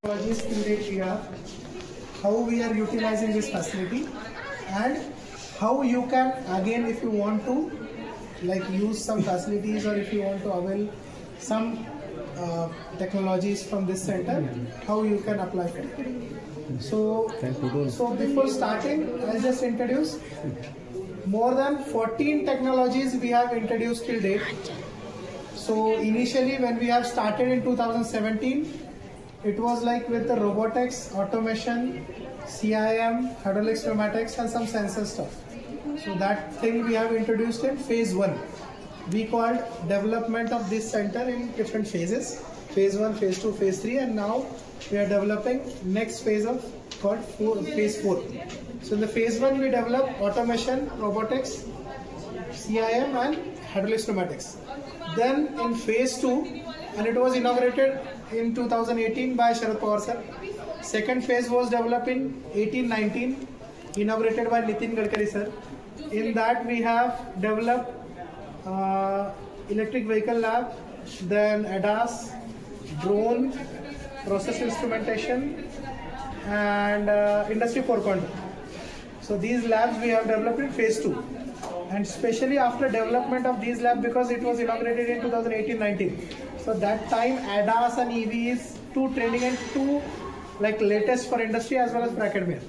technologies till date we have, how we are utilizing this facility, and how you can, again, if you want to like use some facilities or if you want to avail some technologies from this center, how you can apply for it. So before starting, I'll just introduce more than 14 technologies we have introduced till date. So initially when we have started in 2017, it was like with the robotics, automation, CIM, hydraulics, pneumatics and some sensor stuff. So that thing we have introduced in phase 1. We called development of this center in different phases. Phase 1, phase 2, phase 3, and now we are developing next phase of called phase 4. So in the phase 1 we developed automation, robotics, CIM and hydraulics, pneumatics. Then in phase 2, and it was inaugurated in 2018 by Sharad Pawar sir. Second phase was developed in 18-19, inaugurated by Nitin Gadkari sir. In that we have developed electric vehicle lab, then ADAS, drone, process instrumentation and industry 4.0. So these labs we have developed in phase 2. And especially after development of these labs, because it was inaugurated in 2018-19. So that time ADAS and EV is too trending and too like latest for industry as well as for academia.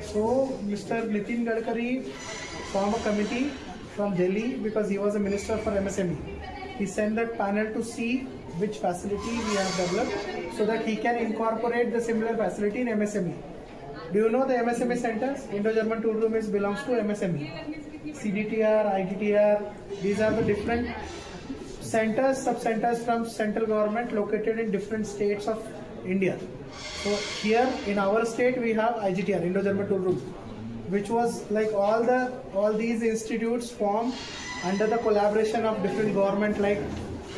So Mr. Nitin Gadkari formed a committee from Delhi because he was a minister for MSME. He sent that panel to see which facility we have developed so that he can incorporate the similar facility in MSME. Do you know the MSME centers? Indo-German Tool Room belongs to MSME. CDTR, ITTR, these are the different centers, sub-centers from central government located in different states of India. So here in our state we have IGTR, Indo-German Tool Room, which was like all these institutes formed under the collaboration of different government like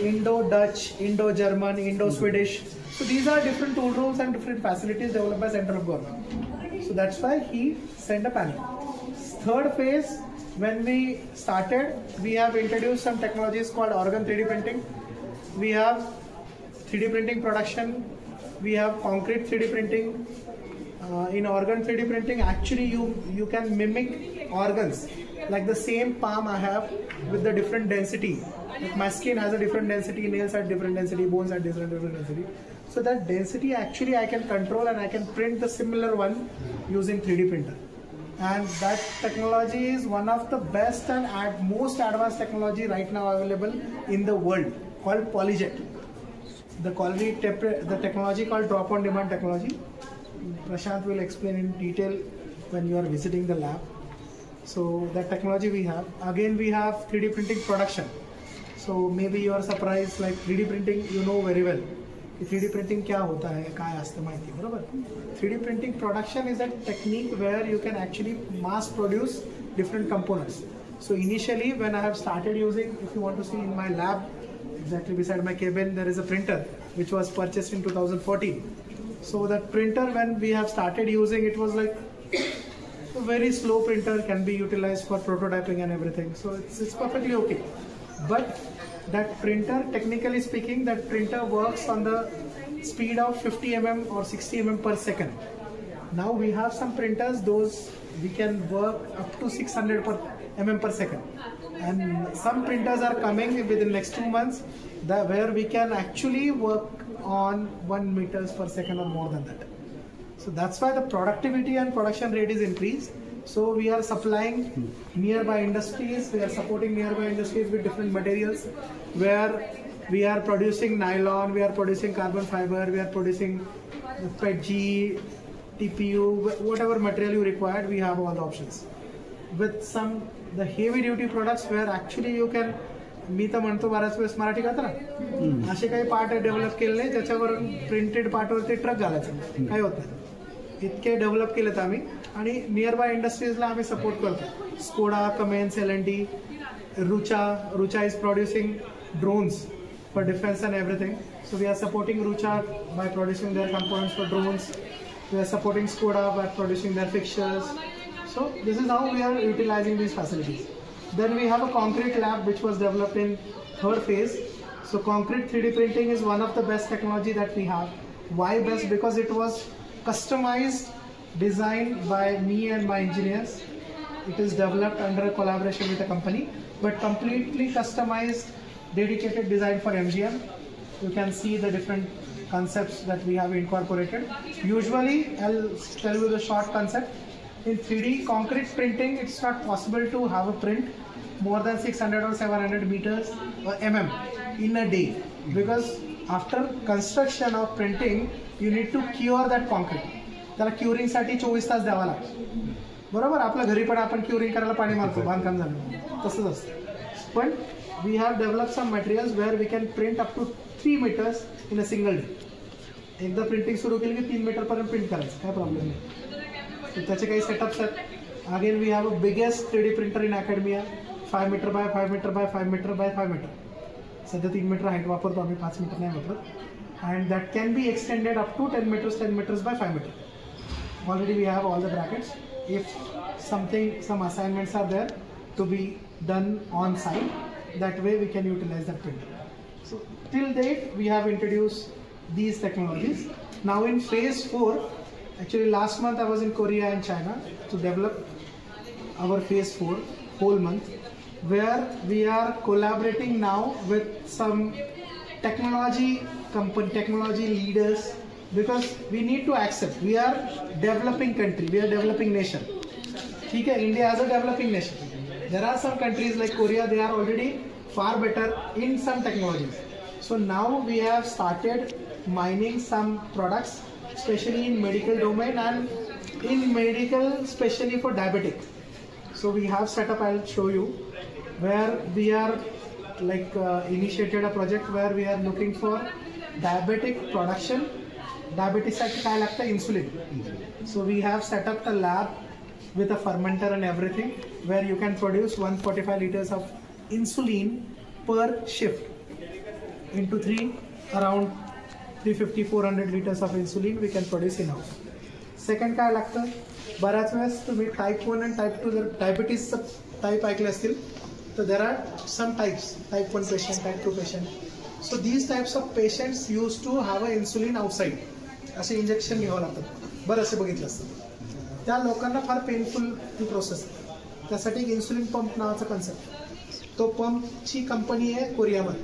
Indo-Dutch, Indo-German, Indo-Swedish. So these are different tool rooms and different facilities developed by center of government. So that's why he sent a panel. Third phase, when we started, we have introduced some technologies called organ 3D printing. We have 3D printing production. We have concrete 3D printing. In organ 3D printing, actually you can mimic organs. Like the same palm I have with the different density. Like my skin has a different density, nails have different density, bones have different density. So that density actually I can control and I can print the similar one using 3D printer. And that technology is one of the best and most advanced technology right now available in the world, called PolyJet. The technology called drop-on-demand technology. Prashant will explain in detail when you are visiting the lab. So that technology we have. Again we have 3D printing production. So maybe you are surprised, like 3D printing you know very well. 3D printing क्या होता है, काय असतं माहिती बरोबर? 3D printing production is a technique where you can actually mass produce different components. So initially when I have started using, if you want to see in my lab, exactly beside my cabin there is a printer which was purchased in 2014. So that printer when we have started using, it was like a very slow printer, can be utilized for prototyping and everything. So it's perfectly okay. But that printer, technically speaking, that printer works on the speed of 50 mm or 60 mm per second. Now we have some printers, those we can work up to 600 mm per second. And some printers are coming within next 2 months where we can actually work on 1 meters per second or more than that. So that's why the productivity and production rate is increased. So we are supplying nearby industries, we are supporting nearby industries with different materials where we are producing nylon, we are producing carbon fiber, we are producing PETG, TPU, whatever material you require, we have all the options. With the heavy duty products where actually you can, मी तर म्हणतो बऱ्याच वेळेस मराठी करता ना, असे काही part develop केले ज्याच्यावरून printed पार्टवरती truck घालायचं, काही होत नाही. इतके डेव्हलप केलेत आम्ही आणि नियरबाय इंडस्ट्रीजला आम्ही सपोर्ट करतो. Skoda, Cummins, L&T, Rucha is producing drones for defense and everything. So we are supporting Rucha by producing their components for drones. We are supporting Skoda by producing their fixtures. So this is how we are utilizing these facilities. Then we have a concrete lab which was developed in third phase. So concrete 3D printing is one of the best technology that we have. Why best? Because it was customized, designed by me and my engineers. It is developed under a collaboration with a company, but completely customized, dedicated design for MGM. You can see the different concepts that we have incorporated. Usually, I'll tell you the short concept. In 3D concrete printing, it's not possible to have a print more than 600 or 700 meters or in a day, because after construction of printing, you need to cure that concrete. त्याला curing साठी 24 तास द्यावा लागतो. बरोबर, आपल्या घरी पण आपण क्युरिंग करायला पाणी मारतो बांधकाम झालं तसंच असतं. पण we have develop some materials where we can print up to 3 meters in a single day. एकदा प्रिंटिंग सुरू केली की 3 meter पर्यंत प्रिंट करायचं, काय प्रॉब्लेम नाही. तर त्याचे काही सेटअप्स आहेत. Again we have a biggest 3D printer in academia, 5 meter by 5 meter by 5 meter by 5 meter. सध्या 3 meter हाईट वापरतो आम्ही, 5 meter नाही वापरत. And that can be extended up to 10 meters by 5 meter. Already we have all the brackets. If some assignments are there to be done on site, that way we can utilize that printer. So till date we have introduced these technologies. Now in phase 4, actually last month I was in Korea and China to develop our phase 4 whole month, where we are collaborating now with some technology leaders, because we need to accept we are developing country, we are developing nation. ठीक है, India is a developing nation. There are some countries like Korea, they are already far better in some technologies. So now we have started mining some products, especially in medical domain and in medical, especially for diabetic. So we have set up, I'll show you, where we are initiated a project where we are looking for diabetic production. Diabetes साठी काय लागतं? Insulin. So we have set up a lab with a fermenter and everything, where you can produce 145 liters of insulin per shift into 3, around 350-400 liters of insulin we can produce in house. Second काय लागतं? बऱ्याच वेळेस तुम्ही type 1 and type 2 जर डायबिटीजचं type ऐकले असतील तर there are some types, type 1 patient, type 2 patient. So these types of patients used to have a insulin outside. असे इंजेक्शन घ्यावं लागतं, बरं असे बघितलं असतं. त्या लोकांना फार पेनफुल ती प्रोसेस. त्यासाठी एक इन्सुलिन पंप नावाचा कन्सेप्ट, तो पंपची कंपनी आहे कोरियामध्ये.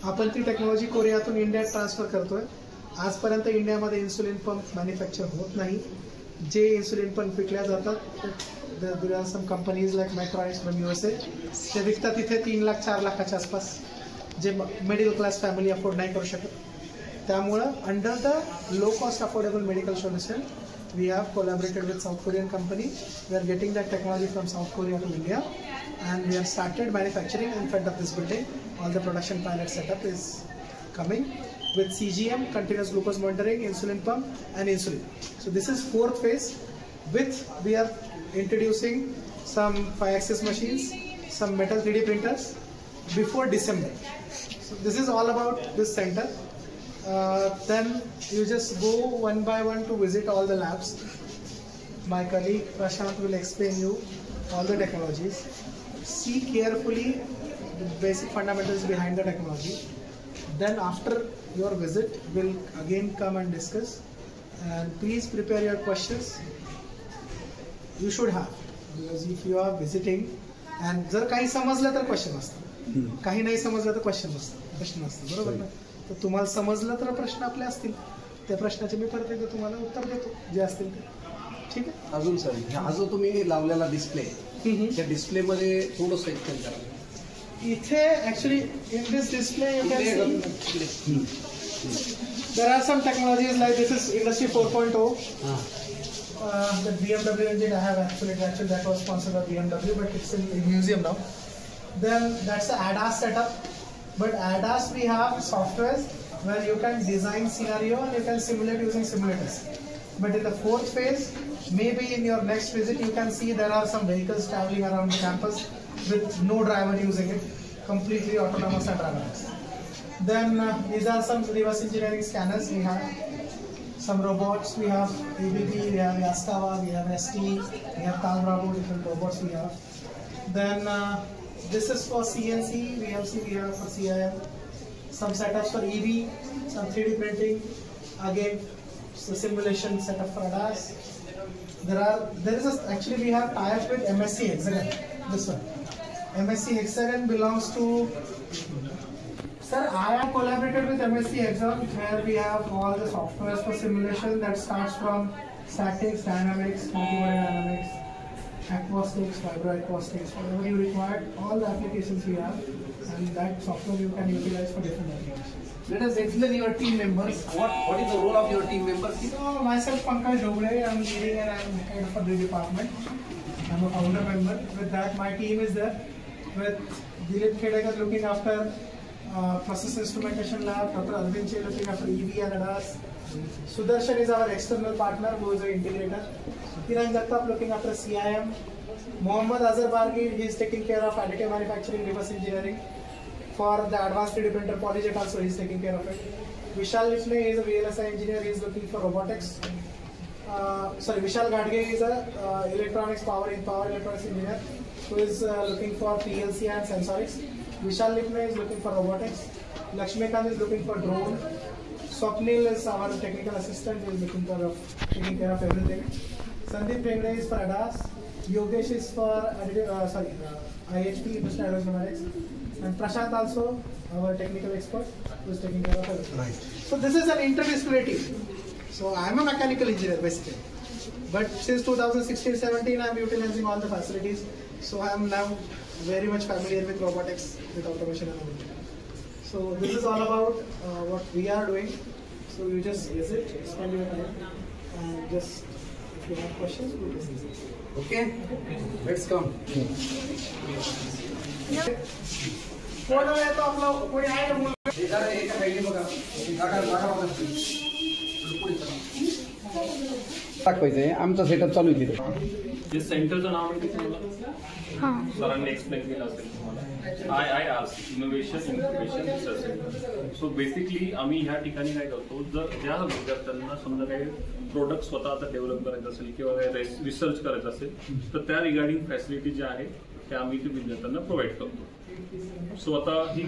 आपण ती टेक्नॉलॉजी कोरियातून इंडियात ट्रान्सफर करतोय. आजपर्यंत इंडियामध्ये इन्सुलिन पंप मॅन्युफॅक्चर होत नाही. जे इन्सुलिन पंप विकल्या जातात, there are some companies like Metroids from USA, ते विकतात तिथे 3 लाख 4 लाखाच्या आसपास, जे मिडल क्लास फॅमिली अफोर्ड नाही करू शकत. त्यामुळं under the low cost affordable medical solution we have collaborated with South Korean company. We are getting that technology from South Korea to India, and we have started manufacturing in front of this building. All the production pilot setup is coming with CGM, continuous glucose monitoring, insulin pump and insulin. So this is 4th phase, with we are introducing some 5-axis machines, some metal 3D printers before December. So this is all about this center. Then you just go one by one to visit all the labs. My colleague Prashant will explain you all the technologies. See carefully the basic fundamentals behind the technology. Then after your visit, we'll again come and discuss. And please prepare your questions. You should have, because if you are visiting and जर काही समजलं तर question असतं, काही नाही समजलं तर question असतं, बरोबर ना? तर तुम्हाला समजलं तर प्रश्न आपले असतील, त्या प्रश्नाचे मी परत एकदा तुम्हाला उत्तर देतो जे असतील ते. ठीक आहे. अजून सर, हा जो तुम्ही लावलेला डिस्प्ले, त्या डिस्प्ले मध्ये थोडंसं एक्सप्लेन करा. इथे actually in this display you can see there are some technologies like this is Industry 4.0. The BMW engine I have actually that was sponsored by BMW, but it's in museum now. Then that's the ADAS setup. But ADAS we have softwares where you can design scenario and you can simulate using simulators. But in the 4th phase, maybe in your next visit you can see there are some vehicles traveling around the campus with no driver using it, completely autonomous and driverless. Then these are some reverse engineering scanners we have. Some robots we have, ABB, we have Yaskawa, we have ST, we have Tal Bravo, different robots we have. Then this is for CNC, VLC we have for CIM. Some setups for EV, some 3D printing. again, the simulation setup for ADAS. Actually we have tie-up with MSC Hexagon. This one, MSC Hexagon belongs to. Sir, I have collaborated with MSC Hexagon where we have all the softwares for simulation that starts from statics, dynamics, multivariate dynamics, acoustics, vibroacoustics, whatever you require, all the applications we have, and that software you can utilize for different applications. Let us explain your team members. What is the role of your team members? So myself, Pankaj Dhogre, I'm leading and I'm head of the department. I'm a founder member. With that, my team is there. With Dilip Khedekar looking after process instrumentation lab, Dr. Arvind Che looking after EV and ADAS. Sudarshan is our external partner who is an integrator. Kiran Jagtap looking after CIM. Mohammad Azhar Bargi, he is taking care of additive manufacturing, reverse engineering. For the advanced 3D printer Polyjet also he is taking care of it. Vishal Lifne is a VLSI engineer, he is looking for robotics. Vishal Gadge is a electronics power electronics engineer who is looking for PLC and sensorics. Vishal Lifne is looking for robotics. Lakshmikant is looking for drone. Swapnil is our technical assistant, he is looking for taking care of everything. Sandeep Pengde is for ADAS. Yogesh is for IHP, Industrial Advanced Numerics. And Prashant also, our technical expert, who is taking care of everything. Right. So this is an interdisciplinary team. So I am a mechanical engineer basically. But since 2016-17, I am utilizing all the facilities. So I am now very much familiar with robotics, with automation and everything. So this is all about what we are doing. So you just visit, spend your time, and just if you have questions, we will discuss it. Okay, let's come. Photo है तो आप लोग कोई आए तो दाखवायचंय आमचा setup चालू आहे तिथे. जे सेंटरचं नाव आहे तुम्हाला सरांनी एक्सप्लेन केलं असेल तुम्हाला IIRC innovation incubation research centre. So basically आम्ही ह्या ठिकाणी काय करतो, जर ज्या विद्यार्थ्यांना समजा काही प्रोडक्ट स्वतःचा डेव्हलप करायचं असेल किंवा रिसर्च करायचं असेल तर त्या रिगार्डिंग फॅसिलिटी ज्या आहेत त्या आम्ही ते विद्यार्थ्यांना प्रोव्हाइड करतो. सो आता ही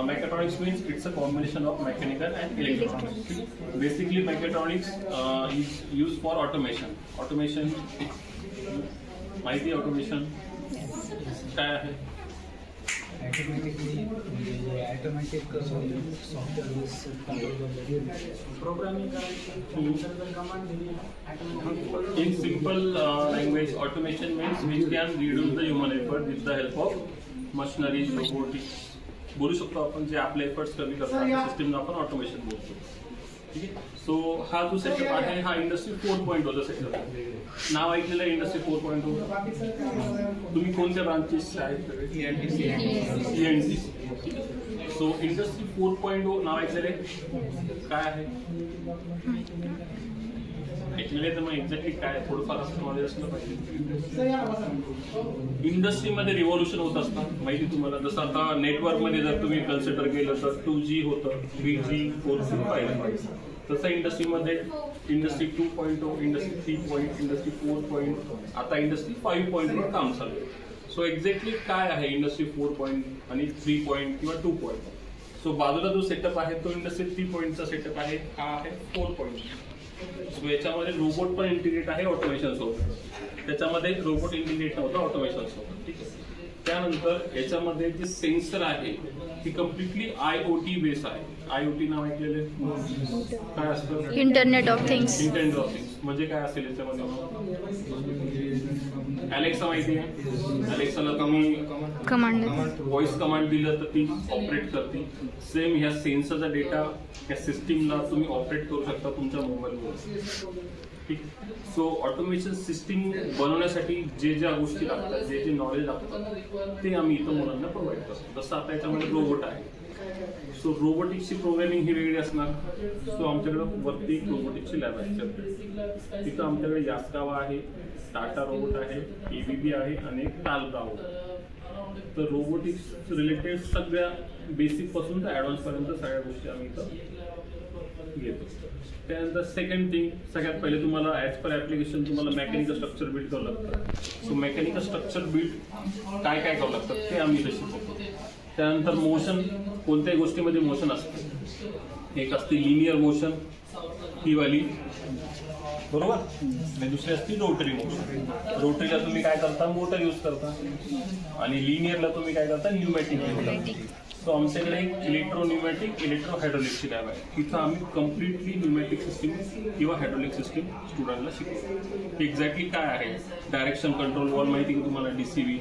mechatronics means it's a combination of mechanical and electronics. Basically mechatronics is used for automation. Automation माहिती आहे automation काय आहे? Automatic programming In simple language, automation means which can reduce the human effort with the help of machineries, robotics. बोलू शकतो आपण जे आपले efforts कमी करतात सिस्टमला आपण ऑटोमेशन बोलतो. ठीक आहे. सो हा जो सेटअप आहे हा इंडस्ट्री 4.0 सेटअप आहे. नाव ऐकलेलं आहे इंडस्ट्री 4.0. तुम्ही कोणत्या ब्रांचेस आहेत? ENTC. सो इंडस्ट्री 4.0 नाव ऐकलेलं आहे काय आहे? ऐकलेलं तर मग एक्झॅक्टली काय थोडंफार असं नॉलेज असलं पाहिजे. इंडस्ट्रीमध्ये रिव्हॉल्युशन होत असतं माहिती तुम्हाला. जसं आता नेटवर्कमध्ये जर तुम्ही कन्सिडर केलं तर 2G होतं, 3G, 4G, 5G. तसं इंडस्ट्रीमध्ये इंडस्ट्री 2.0, इंडस्ट्री 3.0, इंडस्ट्री 4.0, आता इंडस्ट्री 5.0 काम चालू आहे. सो एक्झॅक्टली काय आहे इंडस्ट्री 4.0 आणि 3.0 किंवा 2.0. सो बाजूला जो सेटअप आहे तो इंडस्ट्री 3.0चा सेटअप आहे, हा आहे 4.0. सो याच्यामध्ये रोबोट पण इंटिग्रेट आहे ऑटोमेशन सोबत. त्याच्यामध्ये रोबोट इंटिग्रेट नव्हतं, ऑटोमेशन सोबत. ठीक आहे. त्यानंतर याच्यामध्ये जे सेन्सर आहे ती कम्प्लिटली IoT बेस आहे. IoT नाव ऐकलेले काय असतं? Internet of things. Internet of things म्हणजे काय असेल याच्यामध्ये? अलेक्सा माहिती आहे? अलेक्साला तुम्ही कमांड व्हॉइस कमांड दिलं तर ती ऑपरेट करते. सेम ह्या सेन्सरचा डेटा या सिस्टीमला तुम्ही ऑपरेट करू शकता तुमच्या मोबाईलवर. ठीक. सो ऑटोमेशन सिस्टीम बनवण्यासाठी जे ज्या गोष्टी लागतात, जे जे नॉलेज लागतात ते आम्ही इथं मुलांना प्रोव्हाइड करतो. जसं आता याच्यामध्ये रोबोट आहे. सो रोबोटिक्सची प्रोग्रामिंग ही वेगळी असणार. सो आमच्याकडे वरती एक रोबोटिक्सची लॅब आहे. तिथं आमच्याकडे यास्कावा आहे, टाटा रोबोट आहे, ABB आहे आणि एक टालगाव. तर रोबोटिक्स रिलेटेड सगळ्या बेसिक पासून तर ॲडव्हान्स पर्यंत सगळ्या गोष्टी आम्ही इथं घेतो. त्यानंतर सेकंड थिंग, सगळ्यात पहिले तुम्हाला ॲज पर ॲप्लिकेशन तुम्हाला मेकॅनिकल स्ट्रक्चर बिल्ड करावं लागतं. सो मेकॅनिकल स्ट्रक्चर बिल्ड काय काय करावं लागतं ते आम्ही इथं शिकवतो. त्यानंतर मोशन, कोणत्याही गोष्टीमध्ये मोशन असते. एक असते लिनियर मोशन, ही वाली, बरोबर, आणि दुसरी असते रोटरी मोशन. रोटरीला तुम्ही काय करता, मोटर यूज करता, आणि लिनियरला तुम्ही काय करता, न्यूमॅटिक यूज करता. सो आमच्याकडे एक इलेक्ट्रो हायड्रोलिकची लॅब आहे. तिथं आम्ही कम्प्लिटली न्यूमॅटिक सिस्टीम किंवा हायड्रोलिक सिस्टीम स्टुडंटला शिकवतो. एक्झॅक्टली काय आहे, डायरेक्शन कंट्रोल वॉल माहिती की तुम्हाला, DCV,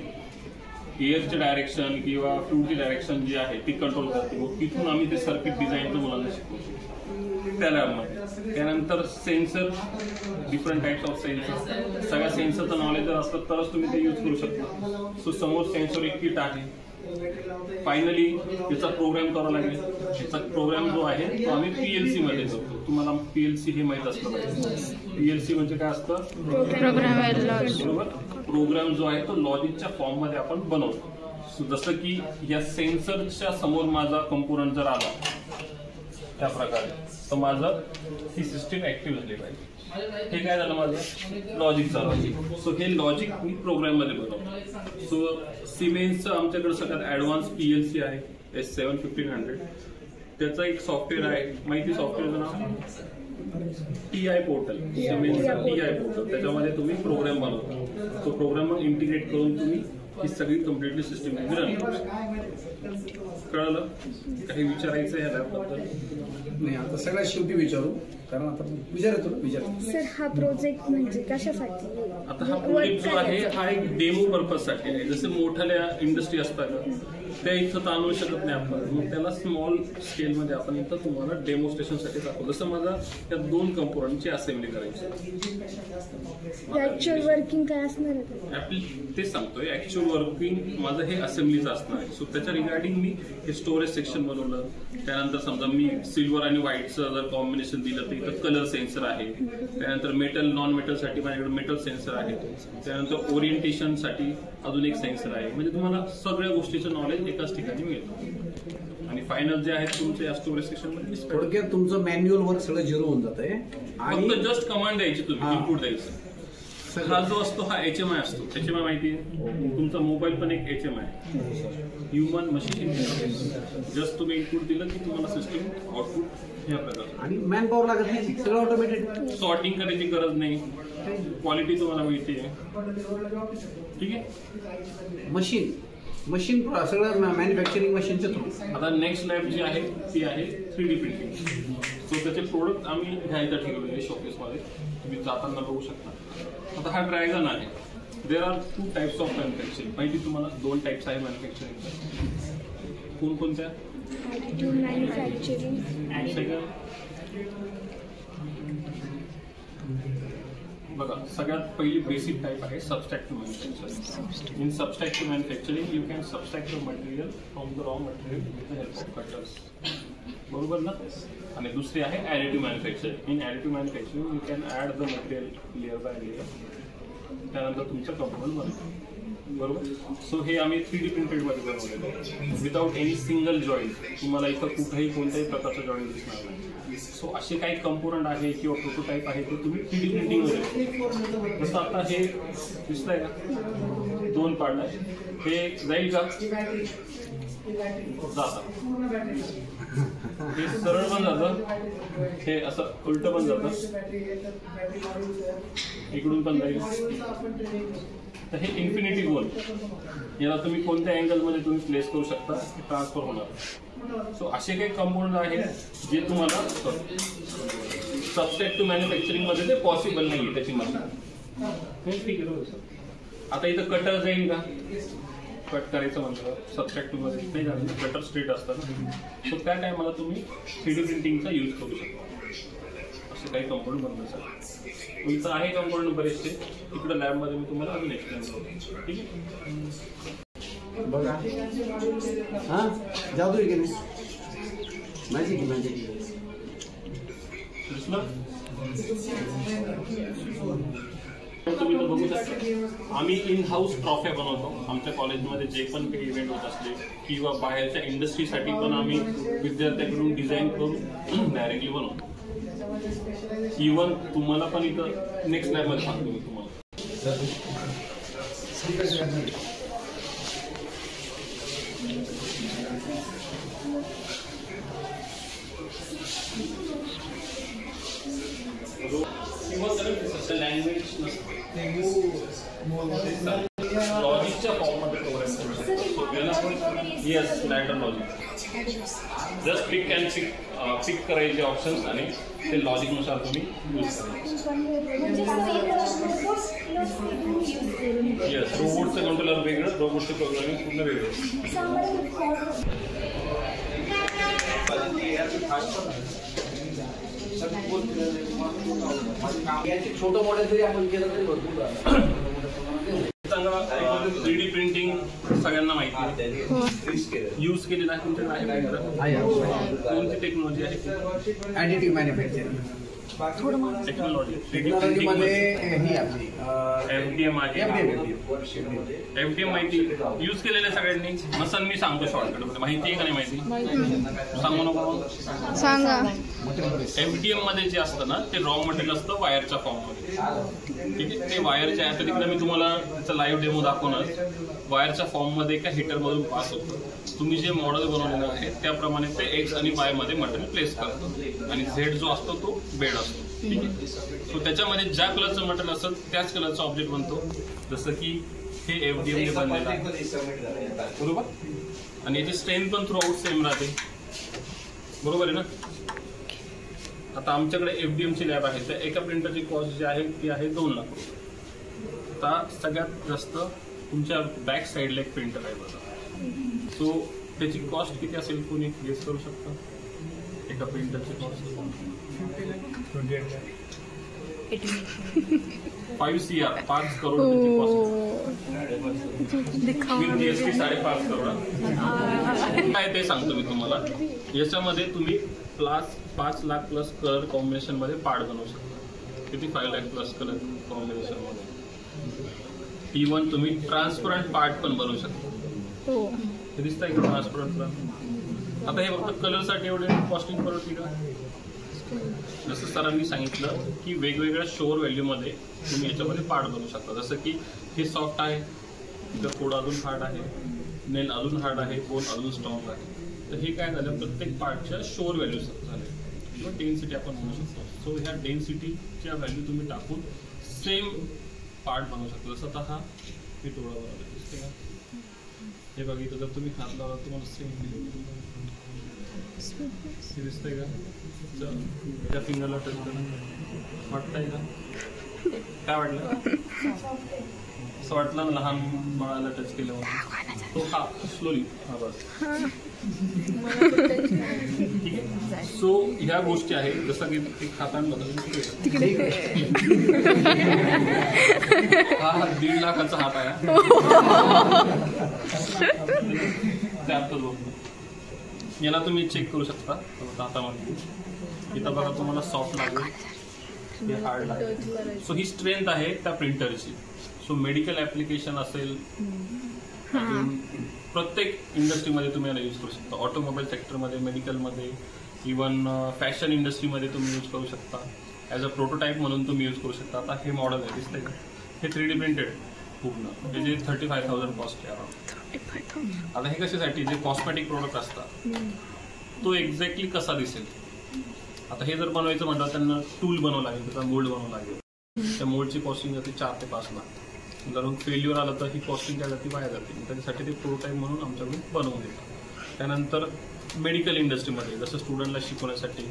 एअरचे डायरेक्शन किंवा फ्लूडची डायरेक्शन जी आहे ती कंट्रोल करते. तिथून आम्ही ते सर्किट डिझाईनचं मुलांना शिकवतो त्या लॅबमध्ये. त्यानंतर sensor, different types of sensor, सगळ्या सेन्सरचं नॉलेज जर असलं तरच तुम्ही ते यूज करू शकता. सो समोर सेन्सर एक किट आहे. फायनली याचा प्रोग्राम करावा लागेल. याचा प्रोग्राम जो आहे तो आम्ही PLC मध्ये करतो. तुम्हाला PLC हे माहित असतं पाहिजे. PLC म्हणजे काय असतं, बरोबर. प्रोग्राम जो आहे तो लॉजिकच्या फॉर्म मध्ये आपण बनवतो. जसं की या सेन्सरच्या समोर माझा कंपोनंट जर आला त्या प्रकारे, तर माझं ही सिस्टीम ऍक्टिव्ह झाली पाहिजे. हे काय झालं, माझं लॉजिक चालू. सो हे लॉजिक मी प्रोग्राम मध्ये बनवतो. सो सिमेन्सचं आमच्याकडे सगळ्यात ऍडव्हान्स PLC आहे, S7 1500. त्याचं एक सॉफ्टवेअर आहे, माहिती सॉफ्टवेअरचं नाव TI पोर्टल, सिमेन्सचं TI पोर्टल. त्याच्यामध्ये तुम्ही प्रोग्राम बनवता. तो प्रोग्राम मग इंटिग्रेट करून तुम्ही ही सगळी कम्प्लिटली सिस्टीम रन करू. कळलं? काही विचारायचं आहे याबद्दल? नाही, आता सगळ्यात शेवटी विचारू, कारण आता विचार सर, हा प्रोजेक्ट म्हणजे कशासाठी? आता हा प्रोजेक्ट जो आहे हा एक डेमो पर्पज साठी आहे. जसे मोठ्या इंडस्ट्री असतात त्या इथं ताणवू शकत नाही आपण, मग त्याला स्मॉल स्केलमध्ये आपण इथं तुम्हाला डेमोस्ट्रेशनसाठी दाखवू. जसं माझा त्या 2 कंपोनंटची असेंब्ली करायची. ऍक्च्युअल वर्किंग काय असणार आहे ते सांगतोय. ऍक्च्युअल वर्किंग माझं हे असेंब्लीचं असणार आहे. सो त्याच्या रिगार्डिंग मी हे स्टोरेज सेक्शन बनवलं. त्यानंतर समजा मी सिल्वर आणि व्हाईटचं जर कॉम्बिनेशन दिलं तर इथं कलर सेन्सर आहे. त्यानंतर मेटल नॉन मेटलसाठी माझ्याकडे मेटल सेन्सर आहे. त्यानंतर ओरिएंटेशनसाठी अजून एक सेन्सर आहे. म्हणजे तुम्हाला सगळ्या गोष्टीचं नॉलेज एकाच ठिकाणी मिळतं. आणि फायनल जे आहे तुमच्या या स्टोरेज सेक्शन मध्ये थोडक्यात तुमचं मॅन्युअल वर्क सगळं झिरो होऊन जात आहे. फक्त जस्ट कमांड द्यायची, तुम्ही इनपुट द्यायचं. हा जो असतो हा HMI असतो. HMI माहिती आहे, तुमचा मोबाईल पण एक HMI, human machine interface. Just तुम्ही इनपुट दिलं की तुम्हाला सिस्टीम आउटपुट या प्रकारचं. आणि मॅन पॉवर लागत नाही, सगळं ऑटोमेटेड. सॉर्टिंग करायची गरज नाही, क्वालिटी तुम्हाला मिळते. ठीक आहे. मशीन सगळं मॅन्युफॅक्चरिंग मशीनच्या थ्रू. आता नेक्स्ट लॅब जी आहे ती आहे 3D प्रिंटिंग. सो त्याचे प्रोडक्ट आम्ही घ्यायला ठेवलेले शोकेसमध्ये, तुम्ही जाताना बघू शकता. आता हा ड्रॅगन आहे. There are 2 types of manufacturing. माहिती तुम्हाला 2 टाइप्स आहे मॅन्युफॅक्चरिंग. कोणकोणत्या? मॅन्युफॅक्चरिंग. बघा, सगळ्यात पहिली बेसिक टाइप आहे subtractive manufacturing. In subtractive manufacturing you can subtract your material from the raw material with the help of cutters, बरोबर ना. आणि दुसरी आहे additive manufacturing. In additive manufacturing you can add the material layer by layer, त्यानंतर तुमचं component बनतं, बरोबर. So हे आम्ही 3D प्रिंटेडमध्ये बनवलेलं आहे विदाउट एनी सिंगल जॉईंट. तुम्हाला इथं कुठेही कोणत्याही प्रकारचं जॉईंट दिसणार नाही. सो असे काही कंपोनंट आहे किंवा प्रोटोटाईप आहे ते तुम्ही 3D प्रिंटिंगमध्ये. जसं आता हे दिसतंय का, 2 पार्ट आहे. हे जाईल का, जातं. हे सरळ पण जातं, हे असं उलट पण जातं, इकडून पण जाईल. तर हे इन्फिनिटी गोल, याला तुम्ही कोणत्या अँगलमध्ये तुम्ही प्लेस करू शकता, ट्रान्सफर होणार. सो असे काही कंपोनंट आहेत जे तुम्हाला सबस्ट्रॅक्टिव्ह मॅन्युफॅक्चरिंगमध्ये ते पॉसिबल नाही आहे त्याची मशीन. ठीक आहे. आता इथं कटर जाईल का, कट करायचं म्हणलं सबस्ट्रॅक्टिव्ह मध्ये नाही झालं, कटर स्ट्रेट असतं ना. सो त्या टायमाला तुम्ही 3D प्रिंटिंगचा यूज करू शकता. असे काही कंपोनंट बनवण्यासाठी तुमचं आहे कंपोनंट बरेचसे. इकडे लॅबमध्ये मी तुम्हाला अजून एक्सप्लेन करतो. ठीक आहे. बघा, हा जादू आहे की नाही, मॅजिक मॅजिक कृष्ण. तुम्ही तर बघू शकता आम्ही इन हाऊस ट्रॉफ्या बनवतो. आमच्या कॉलेजमध्ये जे पण काही इव्हेंट होत असले किंवा बाहेरच्या इंडस्ट्रीसाठी पण आम्ही विद्यार्थ्यांकडून डिझाईन करून डायरेक्टली बनवतो. इव्हन तुम्हाला पण इथं नेक्स्ट लॅबमध्ये सांगतो मी तुम्हाला. लँग्वेज लॉजिकच्या फॉर्ममध्ये प्रोग्राम करू शकतो. Yes ladder logic just pick and pick करायचे ऑप्शन्स आणि ते लॉजिकनुसार तुम्ही यूज करा. येस रोबोटचं कंट्रोलर वेगळं, रोबोटचं प्रोग्रामिंग पूर्ण वेगळं. छोटं मॉडेल जरी आपण केलं तरी भरपूर 3D प्रिंटिंग सगळ्यांना माहिती आहे, यूज केलेला आहे तुमच्याकडे आहे. कोणती टेक्नॉलॉजी आहे? ॲडिटिव्ह मॅन्युफॅक्चरिंग टेक्नॉलॉजीमध्ये ही आपली FDM आहे. FDM माहिती यूज केलेल्या सगळ्यांनी. मसन मी सांगतो शॉर्टकट माहिती आहे का नाही माहिती सांगू नको सांगा. FDM मध्ये जे असतं ना ते रॉ मटेरियल असतं वायरच्या फॉर्ममध्ये. ठीक आहे, ते वायरच्या आता तिकडे मी तुम्हाला त्याचा लाईव्ह डेमो दाखवणार. वायरच्या फॉर्ममध्ये एका हिटरमधून पास होतं. तुम्ही जे मॉडेल बनवलेलं आहे त्याप्रमाणे ते X आणि Y मध्ये मटेरियल प्लेस करतं आणि Z जो असतो तो बेड असतो. ठीक आहे, सो त्याच्यामध्ये ज्या कलरचं मटेरियल असेल त्याच कलरचा ऑब्जेक्ट बनतो. जसं की हे FDM ने बनलेलं आहे बरोबर, आणि याची स्ट्रेंथ पण थ्रू आउट सेम राहते बरोबर आहे ना. आता आमच्याकडे FDMची लॅब आहे, तर एका प्रिंटरची कॉस्ट जी आहे ती आहे 2 लाख रुपये. आता सगळ्यात जास्त तुमच्या बॅक साईडला एक प्रिंटर आहे बघा, सो त्याची कॉस्ट किती असेल कोणी गेस करू शकता? एका प्रिंटरची कॉस्ट 5 CR 5 करोड त्याची कॉस्ट. GST 5.5 करोड काय ते सांगतो मी तुम्हाला. याच्यामध्ये तुम्ही 5 लाख प्लस कलर कॉम्बिनेशन मध्ये पार्ट बनवू शकता. किती 5 लाख प्लस कलर कॉम्बिनेशन मध्ये. इव्हन तुम्ही ट्रान्सपरंट पार्ट पण बनवू शकता. हे दिसतंय का ट्रान्सपरंट? आता हे फक्त कलरसाठी एवढे कॉस्टिंग परवडते का? जसं सरांनी सांगितलं की वेगवेगळ्या शोर व्हॅल्यूमध्ये तुम्ही याच्यामध्ये पार्ट बनवू शकता. जसं की हे सॉफ्ट आहे, इथं कोड अजून हार्ड आहे, नेल अजून हार्ड आहे, बोन अजून स्ट्रॉंग आहे. तर हे काय झालं प्रत्येक पार्टच्या शोर व्हॅल्यू झाले किंवा डेन्सिटी आपण म्हणू शकतो. सो ह्या डेन्सिटीच्या व्हॅल्यू तुम्ही टाकून सेम पार्ट बनवू शकता. जसं आता हा मी थोडा बनवला दिसते का? हे बघितलं जर तुम्ही हात लावला तुम्हाला सेम दिसतंय का? त्या फिंगरला टच करून वाटतंय का? काय वाटलं? असं वाटलं ना लहान बाळाला टच केलं तो हा स्लोली हा बस. ठीक आहे, सो ह्या गोष्टी आहेत. जसं की एक हातांना हा 1.5 लाखाचा हात आहे त्यातच बघतो. याला तुम्ही चेक करू शकता हातामध्ये. इथं बघा तुम्हाला सॉफ्ट लागेल, हे हार्ड लागेल. सो ही स्ट्रेंथ आहे त्या प्रिंटरची. सो मेडिकल ॲप्लिकेशन असेल, प्रत्येक इंडस्ट्रीमध्ये तुम्ही याला यूज करू शकता. ऑटोमोबाईल सेक्टरमध्ये, मेडिकलमध्ये, इव्हन फॅशन इंडस्ट्रीमध्ये तुम्ही यूज करू शकता. ॲज अ प्रोटोटाईप म्हणून तुम्ही यूज करू शकता. आता हे मॉडेल आहे दिसतंय का? हे 3D प्रिंटेड पूर्ण, जे 35,000 कॉस्ट आहे. आता हे कशासाठी? जे कॉस्मेटिक प्रोडक्ट असतात तो एक्झॅक्टली कसा दिसेल. आता हे जर बनवायचं म्हटलं त्यांना टूल बनवावं लागेल, त्याचा मोल्ड बनवावं लागेल. त्या मोल्डची कॉस्टिंग जाते 4 ते 5 लाख. जर फेल्युअर आलं तर ही कॉस्टिंग काय जाते वाया जाते. त्याच्यासाठी ते प्रोटोटाईप म्हणून आमच्याकडून बनवून देतात. त्यानंतर मेडिकल इंडस्ट्रीमध्ये जसं स्टुडंटला शिकवण्यासाठी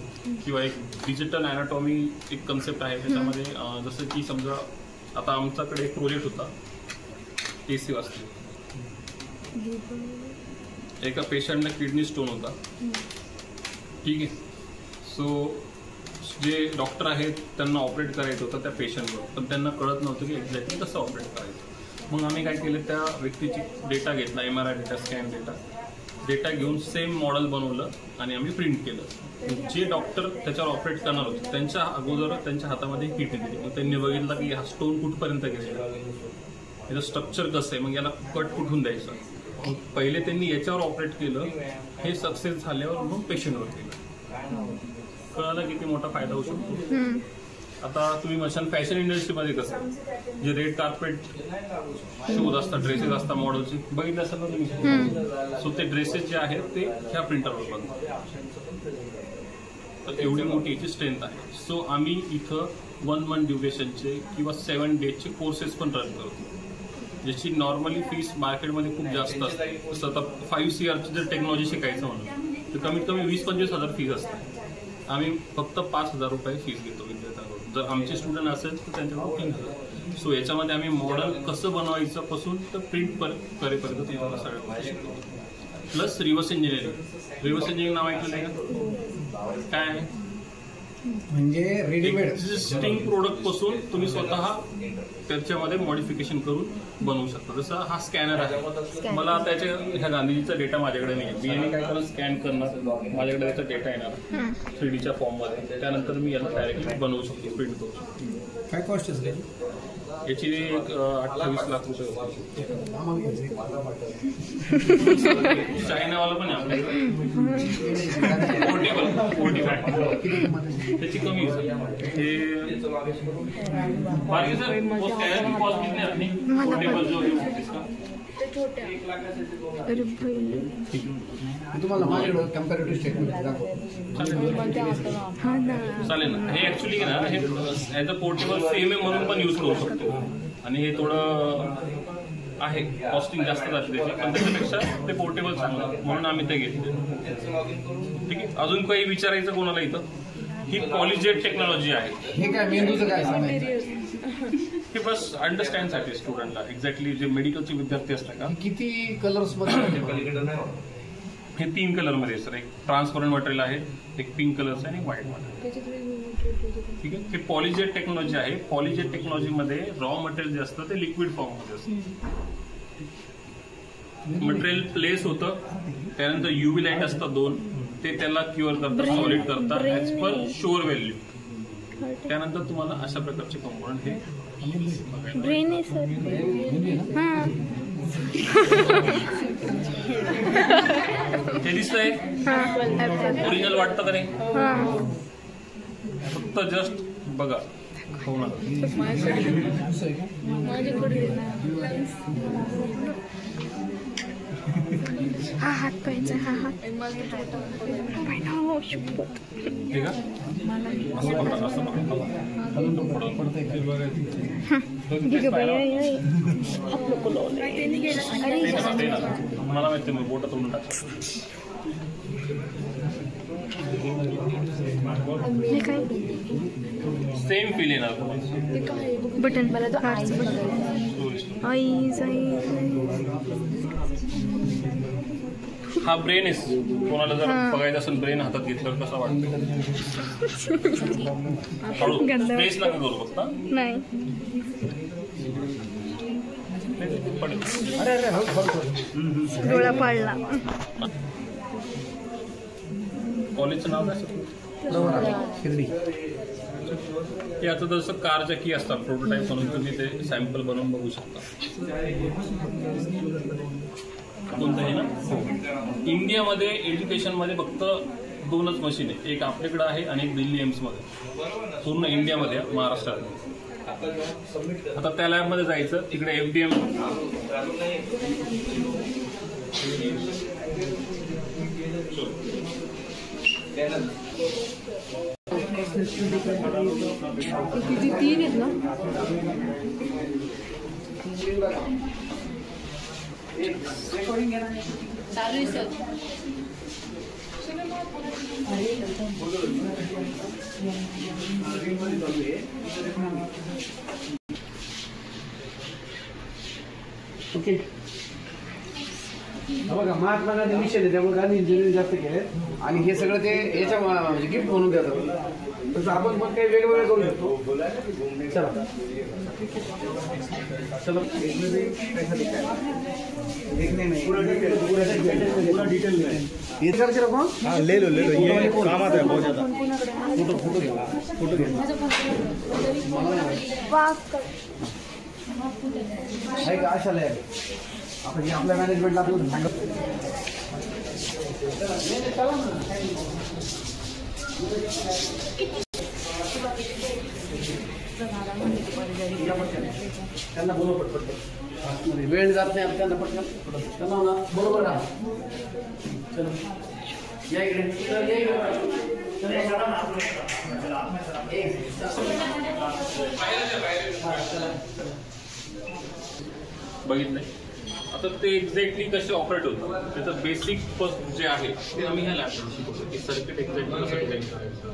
किंवा एक डिजिटल ॲनाटॉमी एक कन्सेप्ट आहे त्याच्यामध्ये. जसं की समजा आता आमच्याकडे एक प्रोजेक्ट होता AC वाचते. एका पेशंटला किडनी स्टोन होता. ठीक आहे, सो जे डॉक्टर आहेत त्यांना ऑपरेट करायचं होतं त्या पेशंटवर, पण त्यांना कळत नव्हतं की एक्झॅक्टली कसं ऑपरेट करायचं. मग आम्ही काय केलं, त्या व्यक्तीची डेटा घेतला, MRI डेटा, स्कॅन डेटा घेऊन सेम मॉडेल बनवलं आणि आम्ही प्रिंट केलं. जे डॉक्टर त्याच्यावर ऑपरेट करणार होते त्यांच्या अगोदर त्यांच्या हातामध्ये किट दिली. मग त्यांनी बघितलं की हा स्टोन कुठपर्यंत गेलेला, याचं स्ट्रक्चर कसं आहे, मग याला कट कुठून द्यायचं. मग पहिले त्यांनी याच्यावर ऑपरेट केलं, हे सक्सेस झाल्यावर मग पेशंटवर केलं. कळालं किती मोठा फायदा होऊ शकतो. आता तुम्ही म्हणशाल फॅशन इंडस्ट्रीमध्ये कसं जे रेड कार्पेट शूज असतात, ड्रेसेस असतात मॉडेलचे, बघितलं असेल ना तुम्ही. सो ते ड्रेसेस जे आहेत ते ह्या प्रिंटरवर बनतात. तर एवढी मोठी याची स्ट्रेंथ आहे. सो आम्ही इथं 1 मंथ ड्युरेशनचे किंवा 7 डेजचे कोर्सेस पण रन करतो, ज्याची नॉर्मली फीस मार्केटमध्ये खूप जास्त असते. जसं आता 5 CRची जर टेक्नॉलॉजी शिकायचं म्हणून तर कमीत कमी 20-25 हजार फीस असते. आम्ही फक्त 5,000 रुपये फीस घेतो विद्यार्थ्यांकडून. जर आमचे स्टुडंट असेल तर त्यांच्याकडून 3,000. सो याच्यामध्ये आम्ही मॉडेल कसं बनवायचं पासून तर प्रिंट करेपर्यंत तुम्हाला सगळ्या गोष्टी शिकतो. Plus reverse engineering. Reverse engineering नाव ऐकलं आहे का? काय आहे? म्हणजे रेडीमेड एक्झिस्टिंग प्रोडक्ट पासून तुम्ही स्वतः त्याच्यामध्ये मॉडिफिकेशन करून बनवू शकता. जसं हा स्कॅनर आहे, मला त्याच्या ह्या गांधीजीचा डेटा माझ्याकडे नाही आहे, मी काय करणार स्कॅन करणार, माझ्याकडे त्याचा डेटा येणार 3Dच्या फॉर्ममध्ये, त्यानंतर मी याला डायरेक्टली बनवू शकतो, प्रिंट करू शकतो. काय कॉस्ट असेल याची एक 28 लाख रुपये होती. चायनावाला पण आहे आपल्याकडे त्याची कमी आहे. हे बाकी सर कॉस्ट कितने अपनी पोर्टेबल जो तुम्हाला माझ्याकडे कम्पॅरेटिव्ह स्टेटमेंट चालेल ना. हे ऍक्च्युली ना हे ऍज अ पोर्टेबल सेम म्हणून पण यूज करू शकतो आणि हे थोडं आहे कॉस्टिंग जास्त जाते त्याची, पण त्याच्यापेक्षा ते पोर्टेबल चांगलं म्हणून आम्ही ते घेतले. ठीक आहे. अजून काही विचारायचं कोणाला इथं? ही पॉलिजेट टेक्नॉलॉजी आहे. हे काय मेंदूचं काय सांगायचं? हे बस अंडरस्टँडसाठी स्टुडंटला एक्झॅक्टली जे मेडिकलचे विद्यार्थी असतात का. किती कलर्स मध्ये? हे 3 कलरमध्ये सर. एक ट्रान्सपरंट मटेरियल आहे, एक पिंक कलरचं आणि एक व्हाईट मटेरियल. ठीक आहे. हे पॉलिजेट टेक्नॉलॉजी आहे. पॉलिजेट टेक्नॉलॉजीमध्ये रॉ मटेरियल जे असतं ते लिक्विड फॉर्ममध्ये असतं. मटेरियल प्लेस होतं, त्यानंतर UV लाईट असतात 2, ते त्याला क्युअर करतात, सॉलिड करतात ॲज पर शुअर व्हॅल्यू. त्यानंतर तुम्हाला अशा प्रकारचे कंपोनंट हे ब्रेन आहे सर. हे दिसतंय ओरिजिनल वाटतं का नाही? फक्त जस्ट बघा. हो ना. हा हात पाहिजे. हा हात ठीक आहे. असं बघा, असं बघा. मला माहिती मी बोट तोडून टाकतो. सेम फील येणार बटन मला तो हा ब्रेन आहे. कोणाला जर बघायचं असेल ब्रेन हातात घेतलं कसं वाटतं? स्पेस नका करू फक्त. नाही. डोळा पाडला. कॉलेजचं नाव काय? शिर्डी. हे आता जसं कारच्या की असतात प्रोटोटाईप म्हणून तुम्ही ते सॅम्पल बनवून बघू शकता. कोणतंही ना. इंडियामध्ये एज्युकेशनमध्ये फक्त 2च मशीन आहे. एक आपल्याकडे आहे आणि एक दिल्ली एम्समध्ये. पूर्ण इंडियामध्ये, महाराष्ट्रात. आता त्या लॅबमध्ये जायचं, तिकडे FDM किती 3 आहेत ना. चालू आहे सर. ओके. बघा महात्मा गांधी मिशन आहे, त्यामुळे गांधी इंजिनिअरिंग जास्त केले आणि हे सगळं ते याच्या म्हणजे गिफ्ट म्हणून देतात. तसं आपण पण काही वेगवेगळं करू शकतो. चला चलो देखने में पूरा डिटेल में ये करके रखो. हाँ ले लो ये काम आता है बहुत ज़्यादा. फोटो आहे का अशा लय आपण आपल्या मॅनेजमेंटला आपल्याला सांगत. चला ना. त्यांना बोलव पटपट, वेळ जात नाही आता त्यांना पटकन, त्यांना म्हणा बरोबर राहा. चला या इकडे, या इकडे. बघितलंय. आता ते एक्झॅक्टली कसे ऑपरेट होतं त्याचं बेसिक फर्स्ट जे आहे ते आम्ही ह्या लॅबमध्ये शिकवतो की सर्किट एक्झॅक्टली कसं डिझाईन करायचं,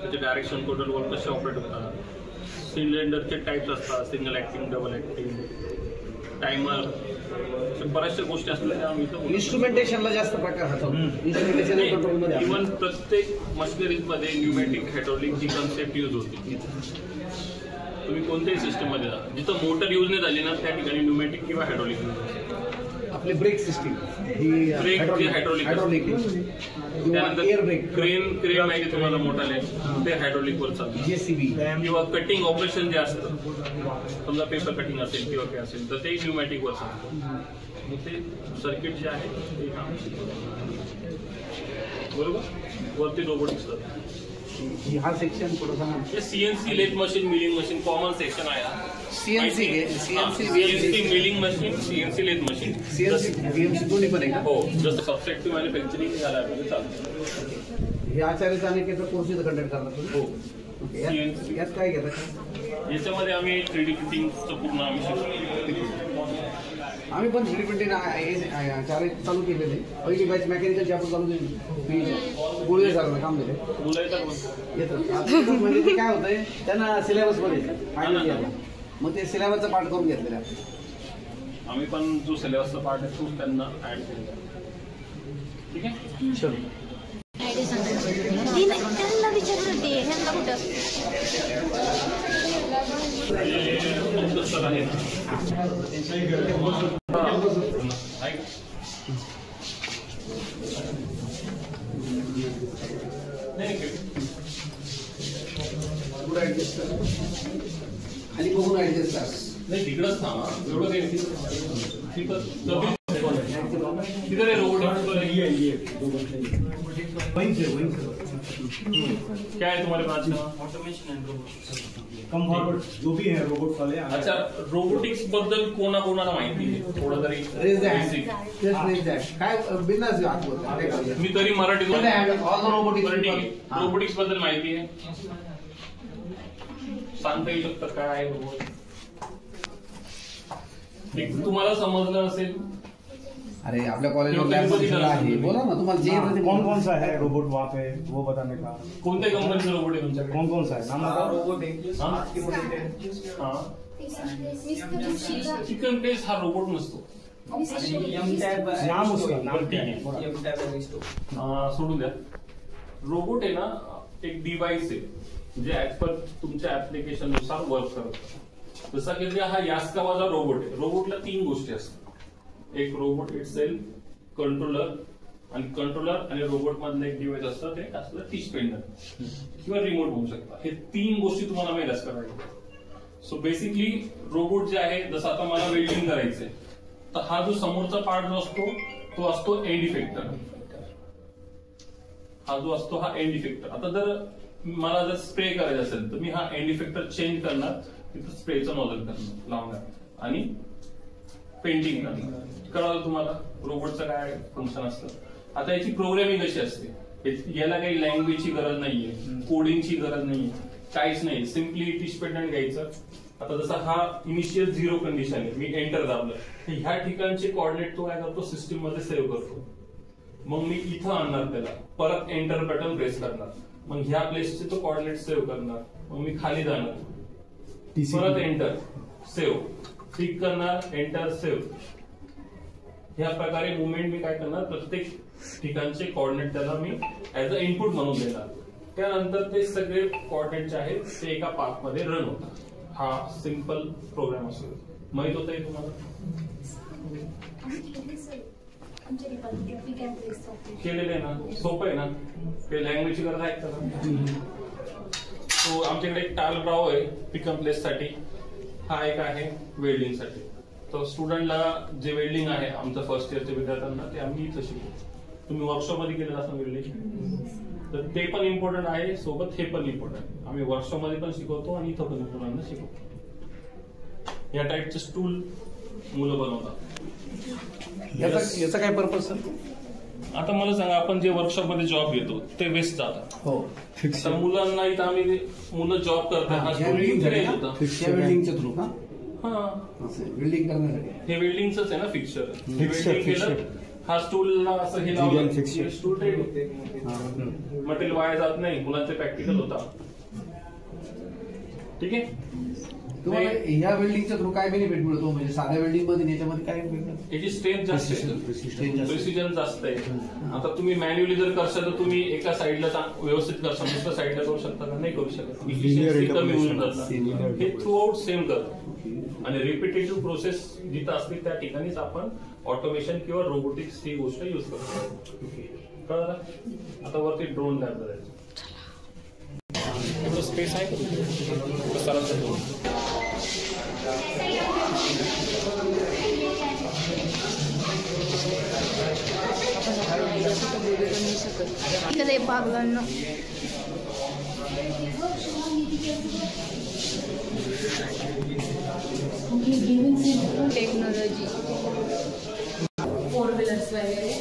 त्याचे डायरेक्शन कंट्रोल कसे ऑपरेट होतात, सिलेंडरचे टाईप्स असतात, single acting, double acting, timer, बऱ्याचशा गोष्टी असल्या त्या आम्ही इन्स्ट्रुमेंटेशनला जास्त प्रकार हातात. इन्स्ट्रुमेंटेशन कंट्रोलमध्ये इव्हन प्रत्येक मशिनरीजमध्ये न्यूमॅटिक हायड्रॉलिक ही कन्सेप्ट यूज होती. तुम्ही कोणत्याही सिस्टममध्ये जा, जिथं मोटर यूज नाही झाली ना त्या ठिकाणी न्यूमॅटिक किंवा हायड्रॉलिक. आपली ब्रेक सिस्टीम ही ब्रेक जे हायड्रॉलिक, त्यानंतर एअर ब्रेक, क्रेन माहिती तुम्हाला मोठाले ते हायड्रॉलिक वर चालतं. JCB किंवा कटिंग ऑपरेशन जे असतं, समजा पेपर कटिंग असेल किंवा काय असेल तर ते न्यूमॅटिक वर चालतं. मग ते सर्किट जे आहे ते बरोबर वरती रोबोटिक्स करतात. हा सेक्शन थोडासा CNC lathe machine, milling machine common section आहे. CNC milling machine, CNC lathe machine, CNC दोन्ही पण आहे. हो, जसं सबस्ट्रक्टिव्ह मॅन्युफॅक्चरिंग या लॅबमध्ये चालतं. हे आचार्याचा अनेक कोर्स इथं कंडक्ट करणार तुम्ही. हो, यात काय घेतात? याच्यामध्ये आम्ही 3D प्रिंटिंगचं पूर्ण आम्ही शिकतो. आम्ही पण 3D प्रिंटिंग चालू केलेले. पहिली बॅच मेकॅनिकलची आपण चालू केली, बोलले सर काम दिले येतं. म्हणजे ते काय होतंय त्यांना सिलेबसमध्ये फायनल केला, मग ते सिलेबसचा पार्ट करून घेतलेला आम्ही पण जो सिलेबसचा पार्ट आहे तो त्यांना ऍड केलेला. ठीक आहे, चलो. त्यांना विचारत होती ह्यांना कुठं सर आहे खाली बघून ऍडजस्ट करा. नाही तिकडंच ना एवढं काही तिकडे क्या है तुम्हारे pass? Automation end robot come forward जो भी है रोबोट वाले. अच्छा, रोबोटिक्स बद्दल कोणाकोणाला माहिती आहे थोडं तरी? काय बिंदास आत मी तरी मराठीतून रोबोटिक्स रोबोटिक्स बद्दल माहिती आहे सांगता येऊ शकतं काय आहे रोबोट? तुम्हाला समजलं असेल. अरे आपल्या कॉलेजमध्ये आहे, बोला ना तुम्हाला जे कौन कौन सा है रोबोट वहाँ पे वो बताने का. कोणत्या कंपनीचं रोबोट आहे तुमच्याकडे? कौन कौन सा है नाम बताओ. रोबोट चिकन टेस्ट हा रोबोट नसतो. नाम उसका नाम क्या है? सोडून द्या. रोबोट आहे ना एक डिव्हाइस आहे जे ऍज पर तुमच्या ऍप्लिकेशन नुसार वर्क करतं. जसा की हा यास्कावाचा रोबोट आहे. रोबोटला 3 गोष्टी असतात. एक रोबोट इटसेल्फ, कंट्रोलर आणि रोबोट मधलं एक डिव्हाइस असतं ते असलं टी स्पेंडर किंवा रिमोट होऊ शकतं. हे 3 गोष्टी तुम्हाला माहित असल्या पाहिजे. सो बेसिकली रोबोट जे आहे, जसं आता मला वेल्डिंग करायचंय तर हा जो समोरचा पार्ट जो असतो तो असतो एंड इफेक्टर. हा जो असतो हा एंड इफेक्टर. आता जर मला जर स्प्रे करायचं असेल तर मी हा एंड इफेक्टर चेंज करणार, तिथं स्प्रेचं नॉझल करणार, लावणार आणि पेंटिंग करणार. कळलं तुम्हाला रोबोटचं काय फंक्शन असतं? आता याची प्रोग्रामिंग कशी असते? याला काही लँग्वेजची गरज नाहीये, कोडिंगची गरज नाहीये, काहीच नाही. सिम्पली टिश पेंडंट घ्यायचं. आता जसा हा इनिशियल 0 कंडिशन आहे, मी एंटर दाबलं तर ह्या ठिकाणचे कॉर्डिनेट तो काय करतो सिस्टीम मध्ये सेव्ह करतो. मग मी इथं आणणार त्याला, परत एंटर बटन प्रेस करणार, मग ह्या प्लेसचे तो कॉर्डिनेट सेव्ह करणार. मग मी खाली जाणार, परत एंटर सेव्ह, क्लिक करणार, एंटर सेव्ह. ह्या प्रकारे मुवमेंट मी काय करणार, प्रत्येक ठिकाणचे कॉर्डिनेट त्याला मी ऍज अ इनपुट म्हणून देणार. त्यानंतर ते सगळे कॉर्डिनेट जे आहेत ते एका पाथ मध्ये रन होतात. हा सिंपल प्रोग्राम असतो. माहित होतंय तुम्हाला? केलेलं आहे ना, सोपं आहे ना, ते लँग्वेजची गरज आहे का? तो आमच्याकडे एक टाल ब्राव आहे पिक अँड प्लेस साठी, हा एक आहे वेल्डिंग साठी. तर स्टुडंटला जे वेल्डिंग आहे आमच्या फर्स्ट इयरच्या विद्यार्थ्यांना ते आम्ही इथं शिकू. तुम्ही वर्कशॉप मध्ये केलेलं असं वेल्डिंग तर ते पण इम्पॉर्टंट आहे, सोबत हे पण इम्पॉर्टंट. आम्ही वर्कशॉपमध्ये पण शिकवतो आणि इथं पण मुलांना शिकवतो. या टाईपचे स्टूल मुलं बनवतात. याचा काय पर्पज सर? आता मला सांगा, आपण जे वर्कशॉपमध्ये जॉब घेतो ते वेस्ट जातात. हो, तर मुलांना इथं आम्ही मुलं जॉब करतात. बिल्डिंगच्या थ्रू का? हा, बिल्डिंग करण्यासाठी हे बिल्डिंगच आहे ना फिक्चर. बिल्डिंग केलं, हा स्टूलला असं हे लावलं, स्टूल रेडी होते. मटेरियल वाया जात नाही, मुलांचे प्रॅक्टिकल होता. ठीक आहे. तुम्हाला ह्या बिल्डिंगच्या थ्रू काय बेनिफिट मिळतो? म्हणजे साध्या बिल्डिंग मध्ये याच्यामध्ये काय मिळतं? याची स्ट्रेंथ जास्त आहे, प्रिसिजन जास्त आहे. आता तुम्ही मॅन्युअली जर करशाल तर तुम्ही एका साईडला व्यवस्थित करशाल, दुसऱ्या साईडला करू शकता का? नाही करू शकत. इफिशियन्सी कमी होऊन जातात. हे थ्रू आउट सेम करतो. आणि रिपिटेटिव्ह प्रोसेस जिथं असते त्या ठिकाणीच आपण ऑटोमेशन किंवा रोबोटिक्स ही गोष्ट युज करतो. कळलं? आता वरती ड्रोन लॅब करायचं. एवढं स्पेस आहे इकडे बागलांना टेक्नॉलॉजी, 4 व्हीलर्स वगैरे.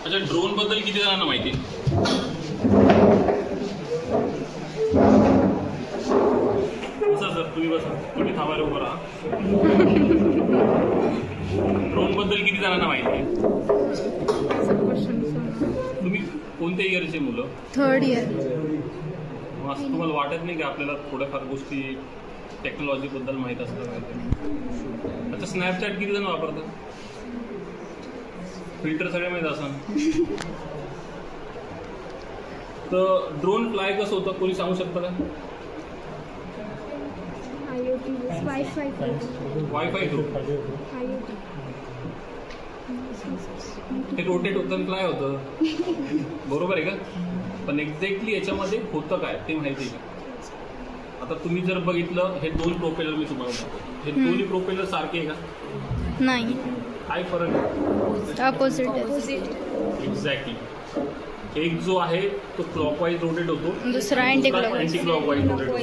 अच्छा, ड्रोन बद्दल किती जणांना माहिती? सर तुम्ही बसा, तुम्ही थांबायला उभं राहा. ड्रोन बद्दल किती जणांना माहिती आहे? तुम्ही कोणत्या इयरचे मुलं? 3rd year. असं तुम्हाला वाटत नाही की आपल्याला थोड्याफार गोष्टी टेक्नॉलॉजी बद्दल माहित असलं पाहिजे? अच्छा, स्नॅपचॅट किती जण वापरतात? फिल्टर सगळे माहित असं. तर ड्रोन फ्लाय कसं होतं कोणी सांगू शकतं का? वायफाय थ्रू ते रोटेट होतं, फ्लाय होतं. बरोबर आहे का? पण एक्झॅक्टली याच्यामध्ये होतं काय ते माहिती आहे का? आता तुम्ही जर बघितलं, हे 2 प्रोपेलर मी तुम्हाला सांगतो. हे दोन्ही प्रोपेलर सारखे आहे का? नाही, काय फरक आहे? अपोजिट. एक्झॅक्टली. एक जो आहे तो क्लॉकवाईज रोटेट होतो, दुसरा अँटी क्लॉकवाईज रोटेट होतो.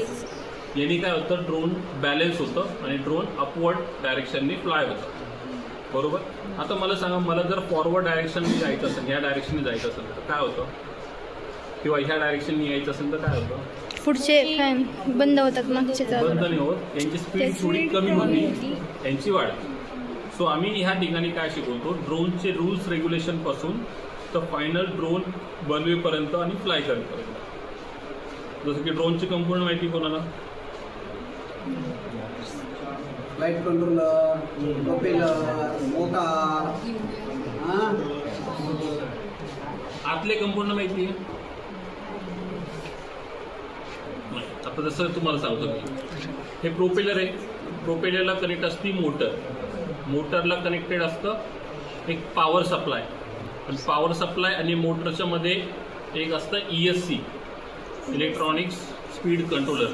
यांनी काय होतं, ड्रोन बॅलन्स होतं आणि ड्रोन अपवर्ड डायरेक्शनने फ्लाय होतं. बरोबर. आता मला सांगा, मला जर फॉरवर्ड डायरेक्शनने जायचं असेल, ह्या डायरेक्शनने जायचं असेल तर काय होतं? किंवा ह्या डायरेक्शनने यायचं असेल तर काय होतं? पुढचे फॅन बंद होतात, मागचे बंद नाही होत. यांची स्पीड थोडी कमी होती, यांची वाढ. सो आम्ही ह्या ठिकाणी काय शिकवतो, ड्रोनचे रूल्स रेग्युलेशन पासून तर फायनल ड्रोन बनवेपर्यंत आणि फ्लाय करेपर्यंत. जसं की ड्रोनची कंपोनंट माहिती कोणाला? फ्लाईट कंट्रोलर, प्रोपेलर, मोटार, आतले कंपोनंट माहिती आहे? आता जसं तुम्हाला सांगतो, हे प्रोपेलर आहे. प्रोपेलरला कनेक्ट असते मोटर. मोटरला कनेक्टेड असतं एक पॉवर सप्लाय. आणि पॉवर सप्लाय आणि मोटरच्या मध्ये एक असतं ESC, इलेक्ट्रॉनिक्स स्पीड कंट्रोलर.